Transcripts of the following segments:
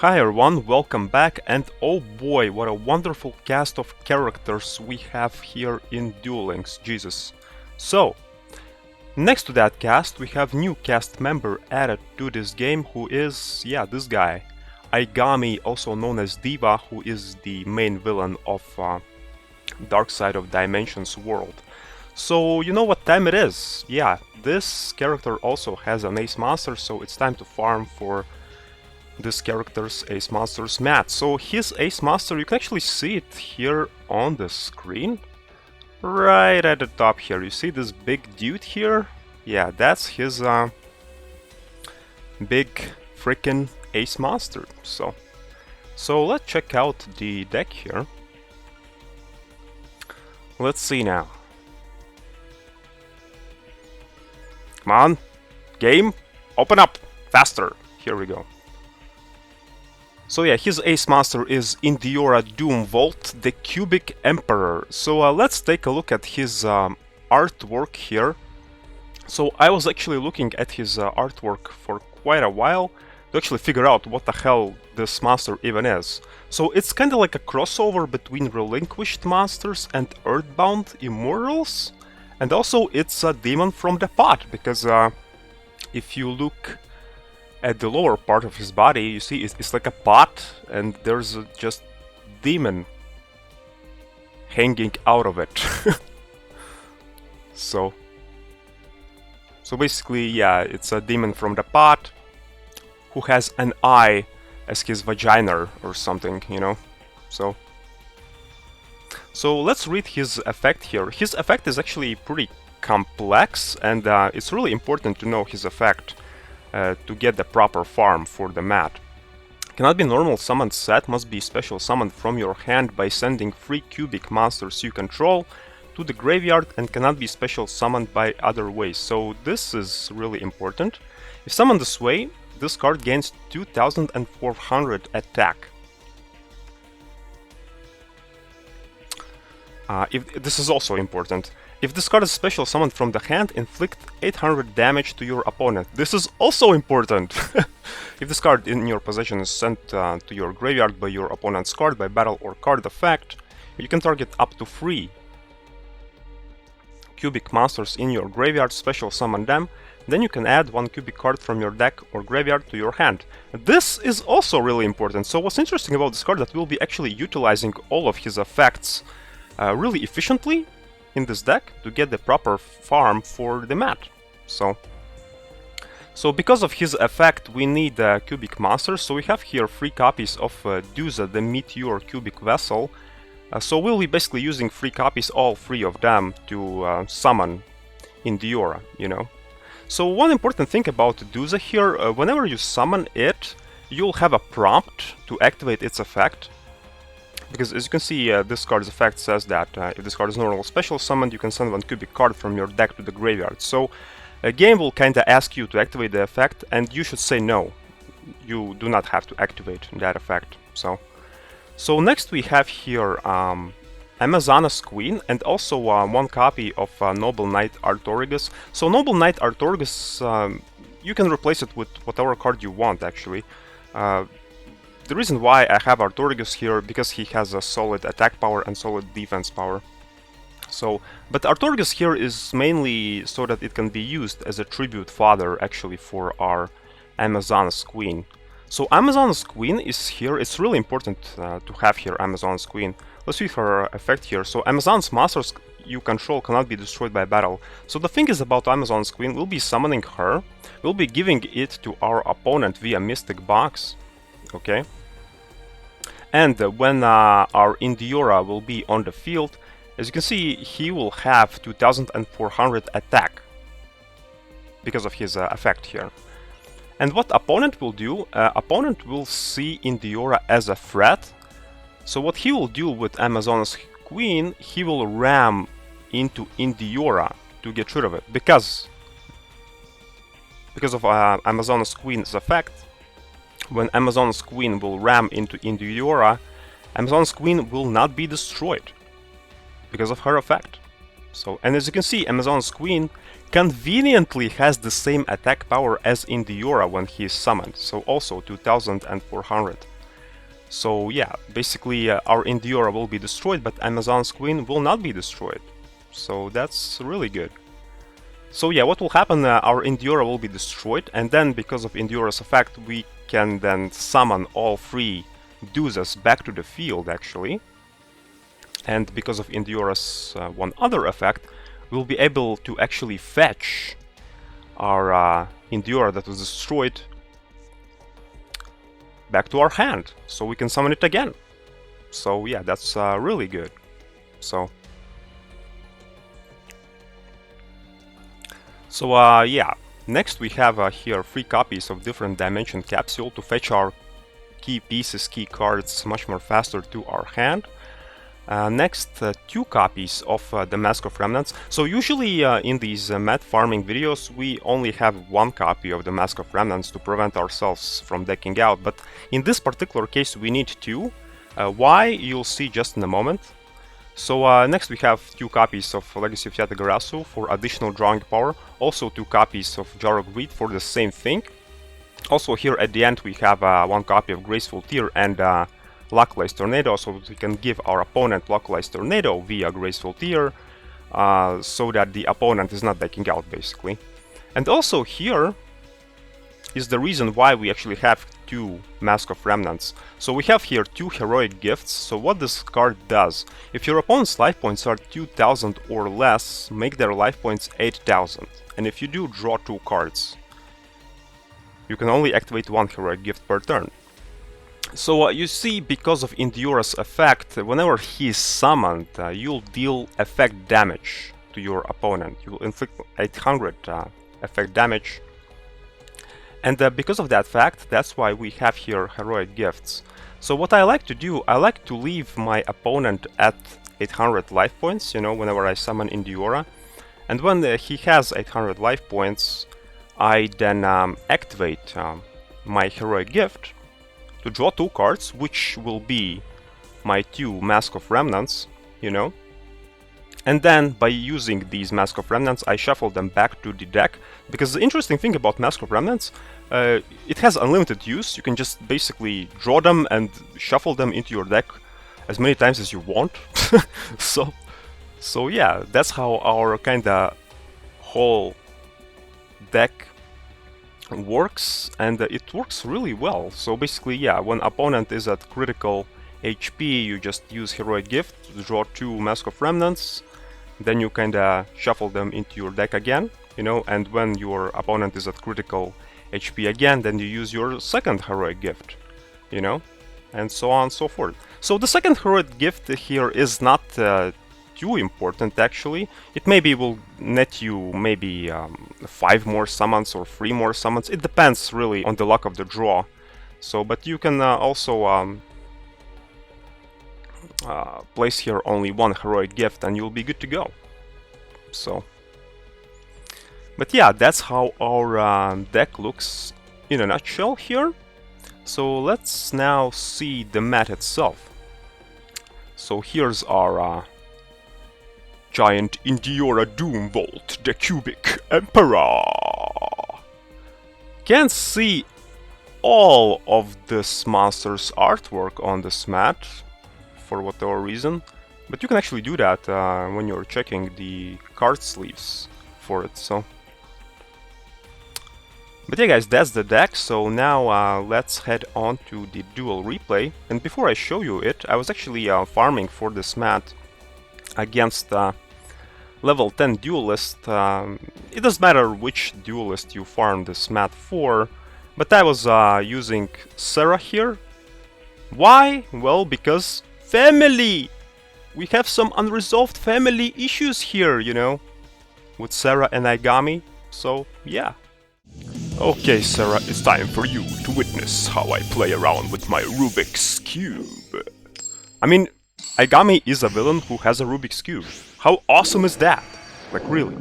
Hi everyone, welcome back, and oh boy, what a wonderful cast of characters we have here in Duel Links, Jesus. So, next to that cast, we have new cast member added to this game who is, this guy. Aigami, also known as Diva, who is the main villain of Dark Side of Dimensions world. So, you know what time it is? Yeah, this character also has an ace monster, so it's time to farm for this character's ace monster's mat. So his ace monster, you can actually see it here on the screen. Right at the top here, you see this big dude here? Yeah, that's his big freaking ace monster. So let's check out the deck here. Let's see now. Come on, game, open up, faster. Here we go. So yeah, his ace monster is Indiora Doom Vault, the Cubic Emperor. So let's take a look at his artwork here. So I was actually looking at his artwork for quite a while to actually figure out what the hell this monster even is. So it's kind of like a crossover between Relinquished Monsters and Earthbound Immortals. And also it's a demon from the pot, because if you look at the lower part of his body, you see it's like a pot, and there's a just demon hanging out of it. so basically, yeah, it's a demon from the pot who has an eye as his vagina or something, you know. So let's read his effect here. His effect is actually pretty complex, and it's really important to know his effect to get the proper farm for the mat. Cannot be normal summoned set, must be special summoned from your hand by sending 3 cubic monsters you control to the graveyard, and cannot be special summoned by other ways. So this is really important. If summoned this way, this card gains 2400 attack. This is also important. If this card is special summoned from the hand, inflict 800 damage to your opponent. This is also important. If this card in your possession is sent to your graveyard by your opponent's card by battle or card effect, you can target up to 3 cubic monsters in your graveyard, special summon them, then you can add 1 cubic card from your deck or graveyard to your hand. This is also really important. So what's interesting about this card, that we'll be actually utilizing all of his effects really efficiently in this deck to get the proper farm for the mat. So because of his effect, we need cubic monsters. So we have here 3 copies of Duza, the Meteor Cubic Vessel. So we'll be basically using 3 copies, all 3 of them, to summon Indiora, you know. So one important thing about Duza here, whenever you summon it, you'll have a prompt to activate its effect. Because as you can see, this card's effect says that if this card is normal special summoned, you can send 1 cubic card from your deck to the graveyard. So a game will kinda ask you to activate the effect, and you should say no. You do not have to activate that effect. So next we have here Amazonas Queen, and also 1 copy of Noble Knight Artorigus. So Noble Knight Artorigus, you can replace it with whatever card you want, actually. The reason why I have Artorigus here, because he has a solid attack power and solid defense power. But Artorigus here is mainly so that it can be used as a tribute fodder, actually, for our Amazonas Queen. So Amazonas Queen is here. It's really important to have here Amazonas Queen. Let's see her effect here. So Amazon's monsters you control cannot be destroyed by battle. So the thing is about Amazonas Queen, we'll be summoning her, we'll be giving it to our opponent via Mystic Box, okay? And when our Indiora will be on the field, as you can see, he will have 2400 attack because of his effect here. And what opponent will do, opponent will see Indiora as a threat. So what he will do with Amazonas Queen, he will ram into Indiora to get rid of it. Because of Amazonas Queen's effect, when Amazonas Queen will ram into Indiora, Amazonas Queen will not be destroyed because of her effect. And as you can see, Amazonas Queen conveniently has the same attack power as Indiora when he is summoned, so also 2400. So yeah, basically our Indiora will be destroyed, but Amazon's Queen will not be destroyed. So that's really good. So yeah, what will happen, our Indiora will be destroyed, and then because of Indiora's effect, we can then summon all 3 Duzas back to the field, actually. And because of Indiora's one other effect, we'll be able to actually fetch our Indiora that was destroyed back to our hand, so we can summon it again. So yeah, that's really good. So yeah, next we have here 3 copies of different dimension capsule to fetch our key pieces, key cards much more faster to our hand. Next, 2 copies of the Mask of Remnants. So usually in these mat farming videos we only have 1 copy of the Mask of Remnants to prevent ourselves from decking out, but in this particular case we need 2. Why? You'll see just in a moment. So next we have 2 copies of Legacy of Yatagarasu for additional drawing power, also 2 copies of Jar of Greed for the same thing. Also here at the end we have 1 copy of Graceful Tear and Localized Tornado, so that we can give our opponent Localized Tornado via Graceful Tear, so that the opponent is not decking out, basically. And also here is the reason why we actually have 2 Mask of Remnants. So we have here 2 Heroic Gifts. So what this card does, if your opponent's life points are 2000 or less, make their life points 8000. And if you do draw 2 cards, you can only activate 1 Heroic Gift per turn. So you see, because of Indiora's effect, whenever he is summoned, you'll deal effect damage to your opponent. You'll inflict 800 effect damage. And because of that fact, that's why we have here Heroic Gifts. So what I like to do, I like to leave my opponent at 800 life points, you know, whenever I summon Indiora. And when he has 800 life points, I then activate my Heroic Gift to draw 2 cards, which will be my 2 Mask of Remnants, you know. And then, by using these Mask of Remnants, I shuffle them back to the deck. Because the interesting thing about Mask of Remnants, it has unlimited use. You can just basically draw them and shuffle them into your deck as many times as you want. So yeah, that's how our kinda whole deck works, and it works really well. So basically, yeah, when opponent is at critical HP, you just use Heroic Gift to draw 2 Mask of Remnants, then you kinda shuffle them into your deck again, you know, and when your opponent is at critical HP again, then you use your second Heroic Gift, you know, and so on and so forth. So the second Heroic Gift here is not too important, actually. It maybe will net you maybe 5 more summons or 3 more summons. It depends really on the luck of the draw. So, but you can also place here only 1 Heroic Gift and you'll be good to go. So, but yeah, that's how our deck looks in a nutshell here. So let's now see the mat itself. So here's our giant Indiora Doom Vault, the Cubic Emperor. Can't see all of this monster's artwork on this mat for whatever reason, but you can actually do that when you're checking the card sleeves for it. So, but yeah, guys, that's the deck. So now let's head on to the Duel replay. And before I show you it, I was actually farming for this mat against level 10 duelist. It doesn't matter which duelist you farm this mat for, but I was using Sarah here. Why? Well, because family! We have some unresolved family issues here, you know, with Sarah and Aigami, so yeah. Okay, Sarah, it's time for you to witness how I play around with my Rubik's Cube. I mean, Aigami is a villain who has a Rubik's Cube. How awesome is that? Like, really.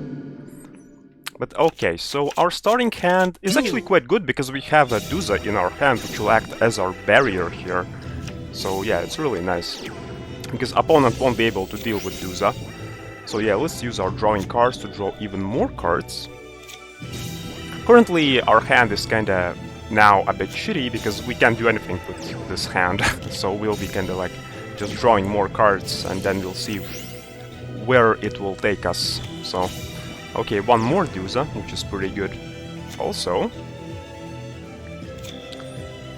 But okay, so our starting hand is actually quite good because we have a Duza in our hand which will act as our barrier here. So yeah, it's really nice. Because opponent won't be able to deal with Duza. So yeah, let's use our drawing cards to draw even more cards. Currently our hand is kinda now a bit shitty because we can't do anything with this hand. So we'll be kind of like just drawing more cards, and then we'll see where it will take us. So, okay, one more Dusa, which is pretty good also.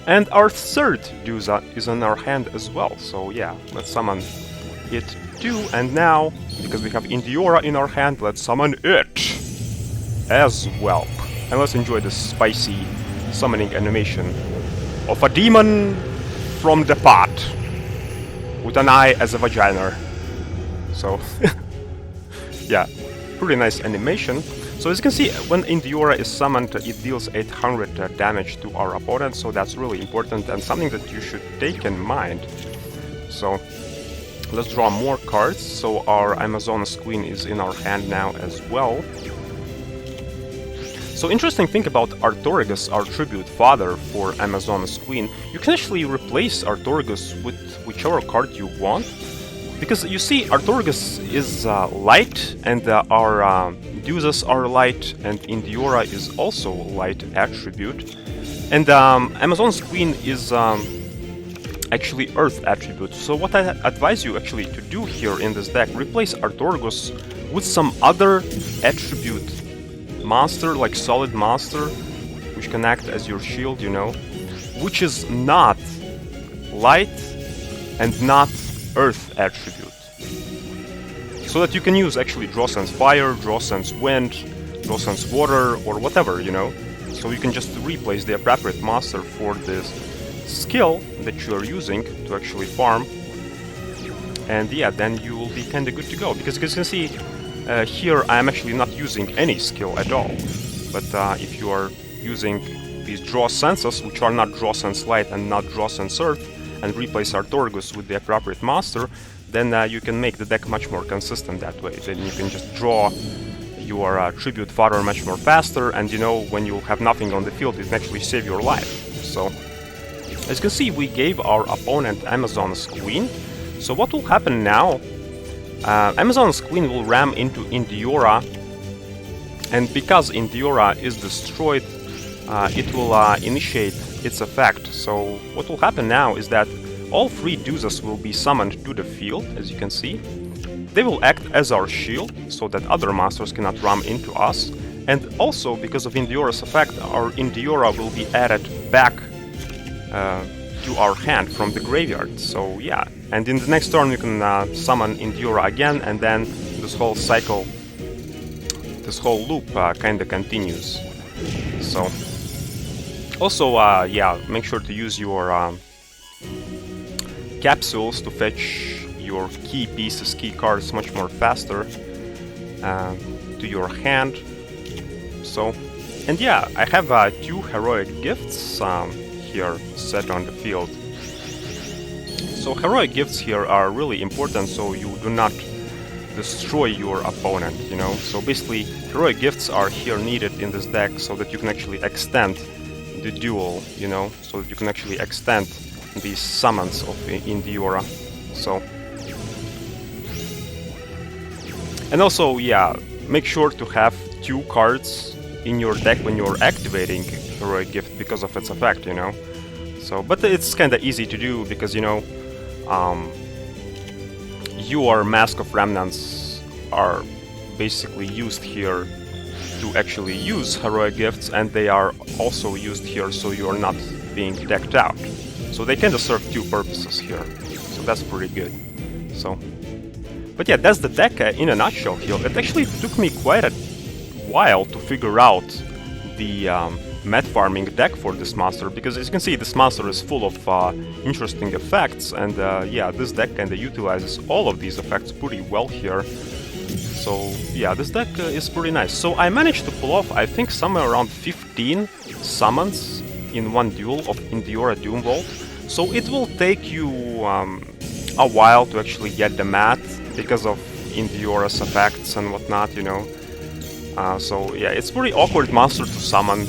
And our third Dusa is in our hand as well. So yeah, let's summon it too. And now, because we have Indiora in our hand, let's summon it as well. And let's enjoy this spicy summoning animation of a demon from the pot with an eye as a vagina. So, yeah, pretty nice animation. So as you can see, when Indiora is summoned, it deals 800 damage to our opponent, so that's really important and something that you should take in mind. So, let's draw more cards. So our Amazoness Queen is in our hand now as well. So interesting thing about Artorigus, our tribute father for Amazoness Queen, you can actually replace Artorigus with whichever card you want. Because you see, Artorigus is light, and our Dusas are light, and Indiora is also light attribute. And Amazoness Queen is actually Earth attribute. So what I advise you actually to do here in this deck, replace Artorigus with some other attribute monster, like solid monster, which can act as your shield, you know, which is not light and not Earth attribute. So that you can use actually Draw Sense Fire, Draw Sense Wind, Draw Sense Water, or whatever, you know. So you can just replace the appropriate monster for this skill that you are using to actually farm. And yeah, then you will be kinda good to go. Because you can see, here I am actually not using any skill at all. But if you are using these Draw Senses, which are not Draw Sense Light and not Draw Sense Earth, and replace Artorigus with the appropriate monster, then you can make the deck much more consistent that way. Then you can just draw your tribute fodder much more faster, and you know, when you have nothing on the field, it can actually save your life. So, as you can see, we gave our opponent Amazoness Queen. So what will happen now? Amazoness Queen will ram into Indiora, and because Indiora is destroyed, it will initiate its effect. So what will happen now is that all 3 Dusas will be summoned to the field, as you can see. They will act as our shield, so that other monsters cannot ram into us. And also, because of Indiora's effect, our Indiora will be added back to our hand from the graveyard. So yeah, and in the next turn you can summon Indiora again, and then this whole cycle, this whole loop kinda continues. So also, yeah, make sure to use your capsules to fetch your key pieces, key cards much more faster to your hand. So, and yeah, I have 2 heroic gifts here set on the field. So heroic gifts here are really important, so you do not destroy your opponent, you know. So basically, heroic gifts are here needed in this deck so that you can actually extend the duel, you know, so that you can actually extend these summons of Indiora. So, and also, yeah, make sure to have 2 cards in your deck when you're activating heroic gift because of its effect, you know. So, but it's kind of easy to do because, you know, your Mask of Remnants are basically used here to actually use heroic gifts, and they are also used here so you are not being decked out. So they kind of serve 2 purposes here, so that's pretty good. So, but yeah, that's the deck in a nutshell here. It actually took me quite a while to figure out the met farming deck for this monster, because as you can see, this monster is full of interesting effects, and yeah, this deck kinda utilizes all of these effects pretty well here. So yeah, this deck is pretty nice. So I managed to pull off, I think, somewhere around 15 summons in one duel of Indiora Doombolt. So it will take you a while to actually get the mat because of Indiora's effects and whatnot, you know. So yeah, it's pretty awkward monster to summon.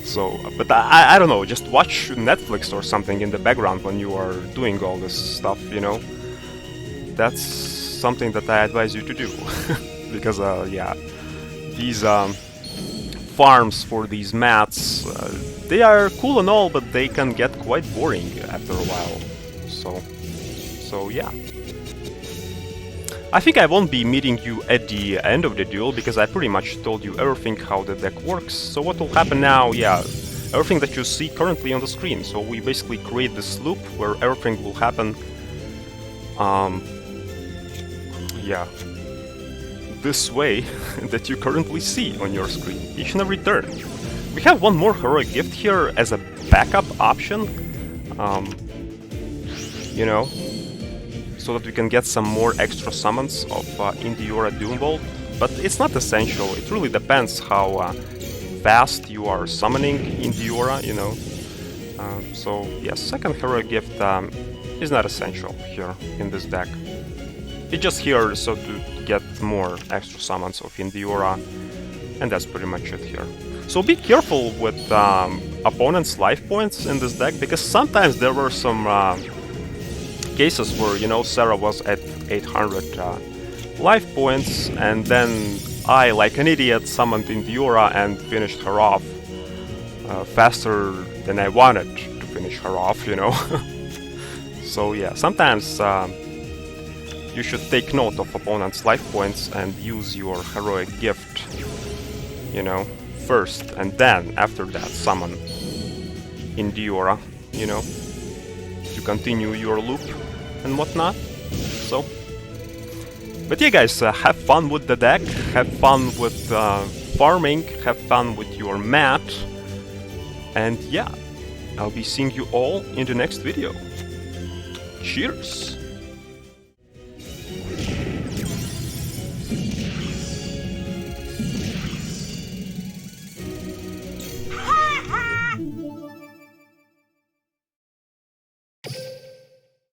So, but I don't know, just watch Netflix or something in the background when you are doing all this stuff, you know. That's something that I advise you to do. Because yeah, these farms for these mats. They are cool and all, but they can get quite boring after a while. So yeah. I think I won't be meeting you at the end of the duel, because I pretty much told you everything how the deck works. So what will happen now, yeah, everything that you see currently on the screen. So we basically create this loop where everything will happen, yeah, this way that you currently see on your screen, each and every turn. We have one more heroic gift here as a backup option, you know, so that we can get some more extra summons of Indiora Duel, but it's not essential. It really depends how fast you are summoning Indiora, you know. So yes, second heroic gift is not essential here in this deck. It's just here so to get more extra summons of Indiora, and that's pretty much it here. So be careful with opponents' life points in this deck, because sometimes there were some cases where, you know, Sarah was at 800 life points, and then I, like an idiot, summoned Indiora and finished her off faster than I wanted to finish her off, you know. So yeah, sometimes you should take note of opponents' life points and use your heroic gift, you know, first, and then after that summon Indiora, you know, to continue your loop and whatnot. So, but yeah guys, have fun with the deck, have fun with farming, have fun with your mat, and yeah, I'll be seeing you all in the next video. Cheers!